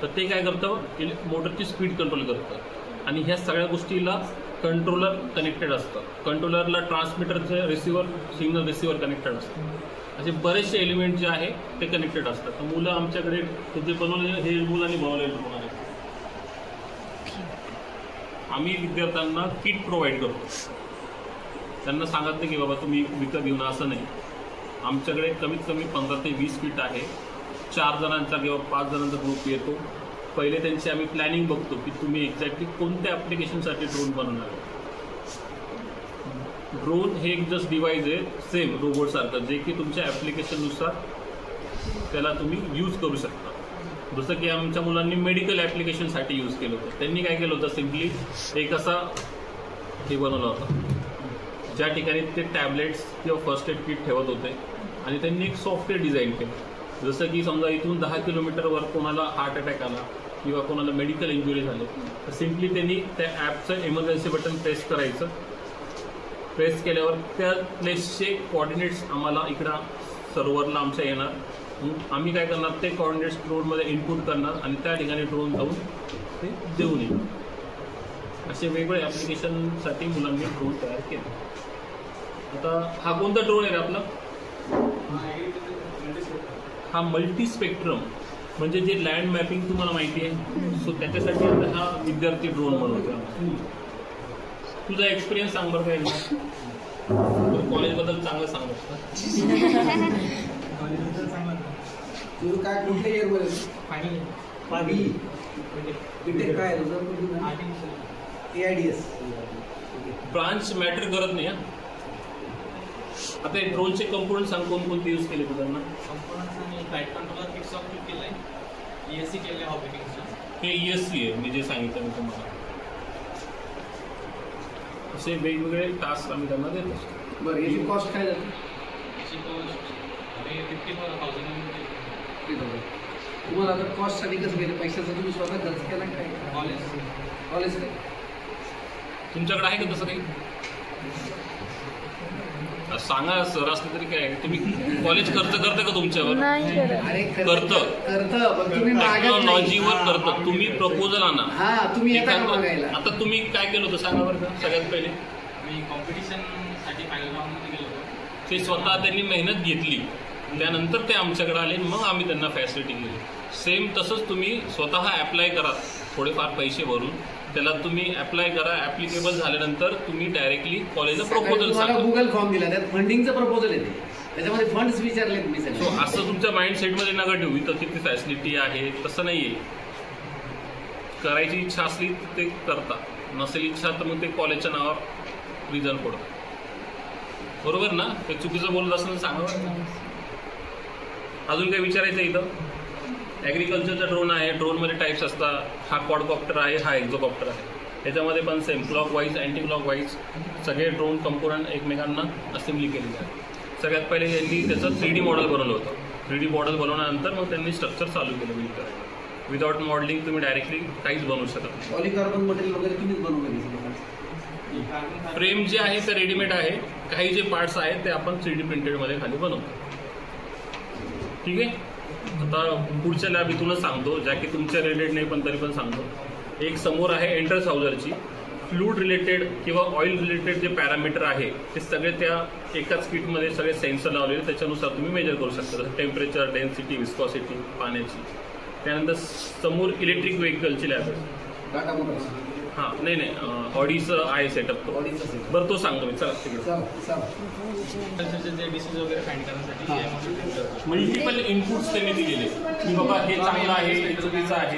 तर ते काय करतं, मोटरची स्पीड कंट्रोल करतं. आणि ह्या सगळ्या गोष्टीला कंट्रोलर कनेक्टेड असतं. कंट्रोलरला ट्रान्समीटरचं रिसिव्हर, सिग्नल रिसिव्हर कनेक्टेड असतं. असे बरेचसे एलिमेंट जे आहे ते कनेक्टेड असतात. तर मुलं आमच्याकडे जे बनवले, हे मुलांनी बनवलेलं तुम्हाला आम्ही विद्यार्थ्यांना किट प्रोव्हाइड करतो. त्यांना सांगत नाही की बाबा तुम्ही विकत घेऊन, असं नाही. आमच्याकडे कमीत कमी 15 ते 20 किट आहे. 4 जणांचा किंवा 5 जणांचा ग्रुप येतो. पहिले त्यांची आम्ही प्लॅनिंग बघतो की तुम्ही एक्झॅक्टली कोणत्या ॲप्लिकेशनसाठी ड्रोन बनवणार आहे. ड्रोन हे एक जस्ट डिव्हाइस आहे, सेम रोबोटसारखं, जे की तुमच्या ॲप्लिकेशननुसार त्याला तुम्ही यूज करू शकता. जसं की आमच्या मुलांनी मेडिकल ॲप्लिकेशनसाठी यूज केलं होतं. त्यांनी काय केलं होतं, सिम्पली एक असा हे बनवला होता, ज्या ठिकाणी ते टॅबलेट्स किंवा फर्स्ट एड किट ठेवत होते. आणि त्यांनी एक सॉफ्टवेअर डिझाईन केलं. जसं की समजा इथून 10 किलोमीटरवर कोणाला हार्ट अटॅक आला किंवा कोणाला मेडिकल इंजुरी झाली, तर सिम्पली त्यांनी त्या ॲपचं इमर्जन्सी बटन प्रेस करायचं. प्रेस केल्यावर त्या प्लेसचे कोऑर्डिनेट्स आम्हाला इकडं सर्व्हरला आमच्या येणार. आम्ही काय करणार, ते कोऑर्डिनेट्स ड्रोनमध्ये इनपुट करणार आणि त्या ठिकाणी ड्रोन जाऊन ते देऊन येईल. असे वेगवेगळे ॲप्लिकेशनसाठी मुलांनी ड्रोन तयार केले. आता हा कोणता ड्रोन आहे आपला? हा मल्टी स्पेक्ट्रम, म्हणजे जे लँड मॅपिंग तुम्हाला माहिती आहे, सो त्याच्यासाठी आता हा विद्यार्थी ड्रोन बनवतो. तुझा एक्सपिरियन्स सांग बरं काय, कॉलेजबद्दल चांगलं सांग. तुझं काय कुठल्या इयरमध्ये? फायनल बीटेक काय तुझं? AIDS. ब्रांच मॅटर करत नाही. आता ड्रोनचे कंपोनंट सांग, कोणकोणते यूज केले तुझ्यांना? फ्लाईट कंट्रोलर फिक्स ऑफ केलं आहे, ESC केलं आहे ऑपरेटिंगचं. हे ESC आहे मी जे सांगितलं मी तुम्हाला. असे वेगवेगळे टास्क आम्ही त्यांना देतो. बरं, याची कॉस्ट काय झाली? याची कॉस्ट 50,000. तुम्हाला आता कॉस्टसाठी कसं केलं? पैशाचा तुम्ही स्वतः खर्च केला काय? कॉलेज काय तुमच्याकडे आहे का तसं काही? सांगा सर, असलं तरी काय, तुम्ही कॉलेज खर्च करतं का तुमच्यावर? नाही करत. अरे करतं, पण तुम्ही मागत नाही. टेक्नॉलॉजीवर करतं. तुम्ही प्रपोजल आणा. हा, तुम्ही येता का मागायला? आता तुम्ही काय केलं होतं सांगा बरं का सगळ्यात पहिले? मी कॉम्पिटिशनसाठी फायनल राऊंडमध्ये गेलो होतो. ते स्वतः त्यांनी मेहनत घेतली, त्यानंतर ते आमच्याकडे आले, मग आम्ही त्यांना फॅसिलिटी दिली. सेम तसंच तुम्ही स्वतः अप्लाय करा, थोडेफार पैसे भरून त्याला तुम्ही अप्लाय करा. ॲप्लिकेबल झाल्यानंतर तुम्ही डायरेक्टली कॉलेजला प्रपोजल सांगा. गुगल फॉर्म दिला, त्यात फंडिंगचं प्रपोजल येते, त्याच्यामध्ये फंड्स विचारले मी सगळे. सो असं तुमच्या माइंडसेटमध्ये नका ठेवू इथं किती फॅसिलिटी आहे, तसं नाही आहे. करायची इच्छा असली तर ते करता, नसेल इच्छा तर मग ते कॉलेजच्या नावावर रिझन पडतं. बरोबर ना? ते चुकीचं बोलत असलं सांगा. अजून काही विचारायचं इथं? ॲग्रिकल्चरचा ड्रोन आहे, ड्रोनमध्ये टाईप्स असतात. हा क्वाडकॉप्टर आहे, हा एक्झोकॉप्टर आहे. त्याच्यामध्ये पण same clock wise, anti clock wise सगळे ड्रोन कंपोनंट एकमेकांना असेंब्ली केलेले आहे. सगळ्यात पहिले त्यांनी त्याचं 3D मॉडेल बनवलं होतं. 3D मॉडेल बनवल्यानंतर मग त्यांनी स्ट्रक्चर चालू केलं बिल्ड करायला. विदाउट मॉडेलिंग तुम्ही डायरेक्टली काहीच बनवू शकत नाही. पॉलिकार्बन मटेरियल वगैरे तुम्हीच बनवलं? फ्रेम जे आहे ते रेडीमेड आहे, काही जे पार्ट्स आहेत ते आपण 3D प्रिंटेडमध्ये खाली बनवतो. ठीक आहे. आता पुढच्या लॅब इथूनच सांगतो, ज्या की तुमच्या रिलेटेड नाही पण तरी पण सांगतो. एक समोर आहे एंट्रन्स हाऊजरची. फ्लूड रिलेटेड किंवा ऑइल रिलेटेड जे पॅरामीटर आहे ते सगळे त्या एकाच किटमध्ये सगळे सेन्सर लावलेले, त्याच्यानुसार तुम्ही मेजर करू शकता. जसं टेम्परेचर, डेन्सिटी, विस्कॉसिटी पाण्याची. त्यानंतर समोर इलेक्ट्रिक व्हेकलची लॅब आहे. टाटा मोटर्स. हां, नाही ऑडीचं आहे सेटअप तो. बरं, तो सांगतो मी. चला तिकडे. जे डिसीज वगैरे फाइंड करण्यासाठी मल्टिपल इनपुट्स त्यांनी दिलेले की बाबा हे चांगलं आहे, हे चुकीचं आहे.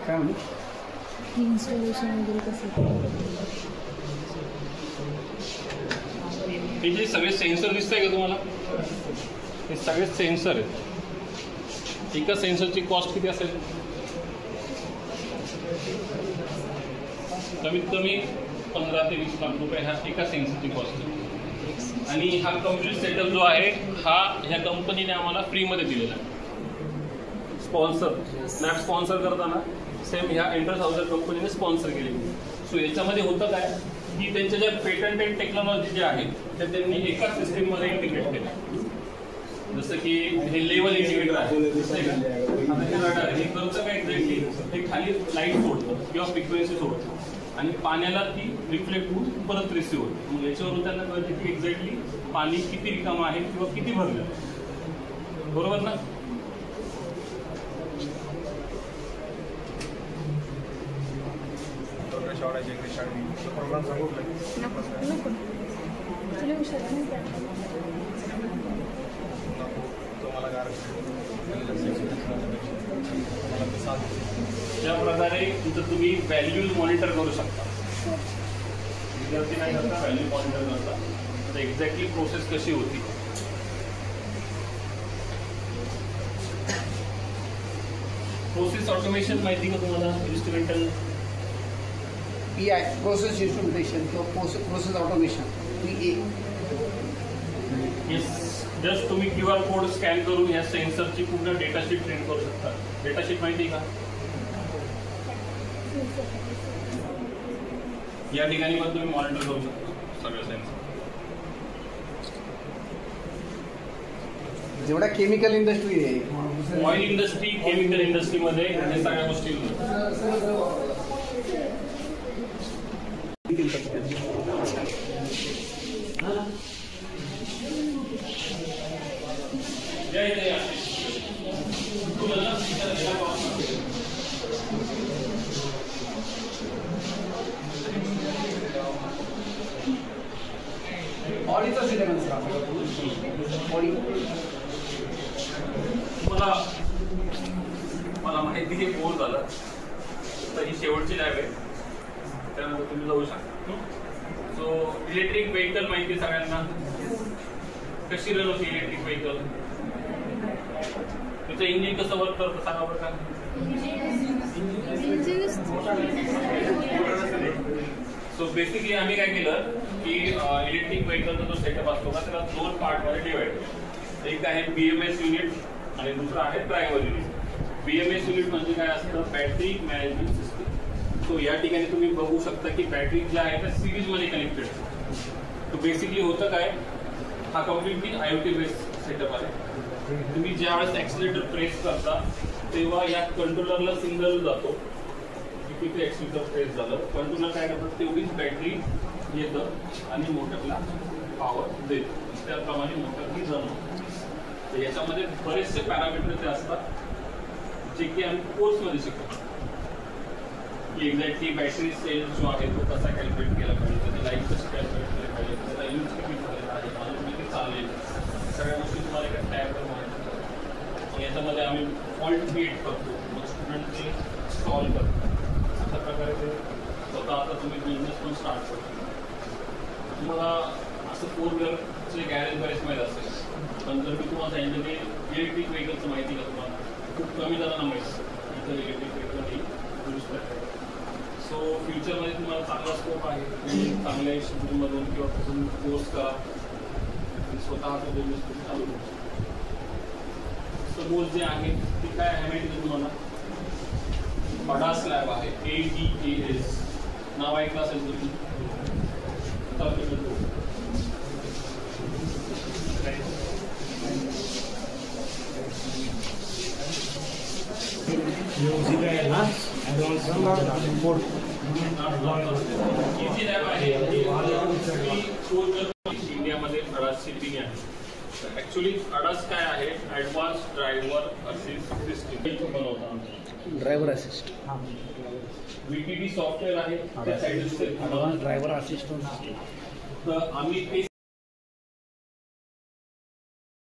काय म्हणू? इन्स्टॉलेशन वगैरे कसं? हे जे सगळे सेन्सर दिसत आहे का तुम्हाला? हे सगळे सेन्सर आहेत. एका सेन्सरची कॉस्ट किती असेल? कमीत कमी 15 ते 20 लाख रुपये ह्या एका सेन्सरची कॉस्ट आहे. आणि हा कम्प्लीट सेटअप जो आहे हा ह्या कंपनीने आम्हाला फ्रीमध्ये दिलेला आहे. स्पॉन्सर स्नॅप स्पॉन्सर करताना सेम ह्या एंट्रन्स हाऊसर कंपनीने स्पॉन्सर केलेली. सो याच्यामध्ये होतं काय की त्यांच्या ज्या पेटंटेड टेक्नॉलॉजी जे आहे ते त्यांनी एकाच सिस्टीममध्ये इंटिग्रेट केलं. जसं की हे लेवल इंडिकेटर आहे, हे करतं काय एक्झॅक्टली, हे खाली लाईट सोडतं किंवा फ्रिक्वेन्सी सोडतं आणि पाण्याला ती रिफ्लेक्ट होऊन परत रिसिव्ह होते. मग याच्यावरून त्यांना कळते की एक्झॅक्टली पाणी किती रिकामं आहे किंवा किती भरलं. बरोबर ना? ज्या प्रकारे तिथं तुम्ही व्हॅल्यूज मॉनिटर करू शकता. विद्यार्थी नाही करता, व्हॅल्यू मॉनिटर करता. तर एक्झॅक्टली प्रोसेस कशी होती. प्रोसेस ऑटोमेशन माहिती का तुम्हाला? इन्स्ट्रुमेंटल PI, प्रोसेस इंस्ट्रुमेंटेशन किंवा process automation, PA. Yes, just तुम्ही QR कोड स्कॅन करून ह्या सेन्सरची पूर्ण डेटाशीट प्रिंट करू शकता. डेटाशीट माहिती आहे का? या ठिकाणी पण तुम्ही मॉनिटर करू शकता सगळं सेन्सर. जेवढा केमिकल इंडस्ट्री आहे, ऑइल इंडस्ट्री, केमिकल इंडस्ट्रीमध्ये हे सगळ्या गोष्टी ऑडीचा सिलेबस ऑडी मला माहिती हे बोर झालं तर ही शेवटची लॅब आहे, त्यानंतर तुम्ही जाऊ शकता. सो इलेक्ट्रिक व्हेकल माहिती सगळ्यांना, कशी रन होती इलेक्ट्रिक व्हेकल, त्याचं इंजिन कसं वर्क करतं सांगा बरं का. सो बेसिकली आम्ही काय केलं की इलेक्ट्रिक व्हेकलचा जो सेटअप असतो ना त्याला 2 पार्टमध्ये डिवाइड केलं. एक आहे BMS युनिट आणि दुसरं आहे ड्रायव्हर युनिट. BMS युनिट म्हणजे काय असतं, बॅटरी मॅनेजमेंट सिस्टम. सो या ठिकाणी तुम्ही बघू शकता की बॅटरी ज्या आहेत त्या सिरीजमध्ये कनेक्टेड. तो बेसिकली होतं काय, हा कम्प्लिटली IoT बेस्ड सेटअप आहे. तुम्ही ज्यावेळेस ॲक्सिलेटर प्रेस करता तेव्हा या कंट्रोलरला सिग्नल जातो की किती ॲक्सिलेटर प्रेस झालं. कंट्रोलर काय करतात, तेवढीच बॅटरी येतं आणि मोटरला पॉवर देतं. त्याप्रमाणे मोटर ही रन होते. तर याच्यामध्ये बरेचसे पॅरामीटर ते असतात जे की आम्ही कोर्समध्ये शिकतो की एक्झॅक्टली बॅटरी सेल जो आहे तो कसा कॅल्क्युलेट केला पाहिजे, त्याची लाईफ कशी कॅल्क्युलेट केली पाहिजे, त्याचा यूज किती झालेला आहे, माणूस किती चालेल, सगळ्या गोष्टी तुम्हाला एका टॅबवर माहिती. याच्यामध्ये आम्ही फॉल्ट क्रिएट करतो, मग स्टुडंट ते सॉल्व्ह करतात. अशा प्रकारे ते स्वतः आता तुम्ही बिझनेस पण स्टार्ट करतो. तुम्हाला असं 4 व्हीलरचे गॅरेज बरेच माहीत असेल, पण जर मी तुम्हाला सांगितलं की इलेक्ट्रिक व्हेकलचं माहिती का तुम्हाला, खूप कमी जणांना माहिती इथं इलेक्ट्रिक व्हेकल यूज करतात. सो फ्युचरमध्ये तुम्हाला चांगला स्कोप आहे, तुम्ही चांगल्या स्कूलमधून किंवा कुठून कोर्स करा, स्वतःचा बिझनेस तुम्ही चालू करू. समोर जे आहे ते काय आहे माहिती आहे तुम्हाला, अडास लॅब आहे, ADAS नाव ऐकलं असेल तुम्ही. इंडियामध्ये अडास शिपिंग आहे. ऍक्च्युली अडास काय आहे, ऍडव्हान्स ड्रायव्हर असिस्ट सिस्टीम बनवतात. ड्रायव्हर असिस्ट VTD सॉफ्टवेअर आहे त्या साईड ड्रायव्हर असिस्टंट. तर आम्ही ते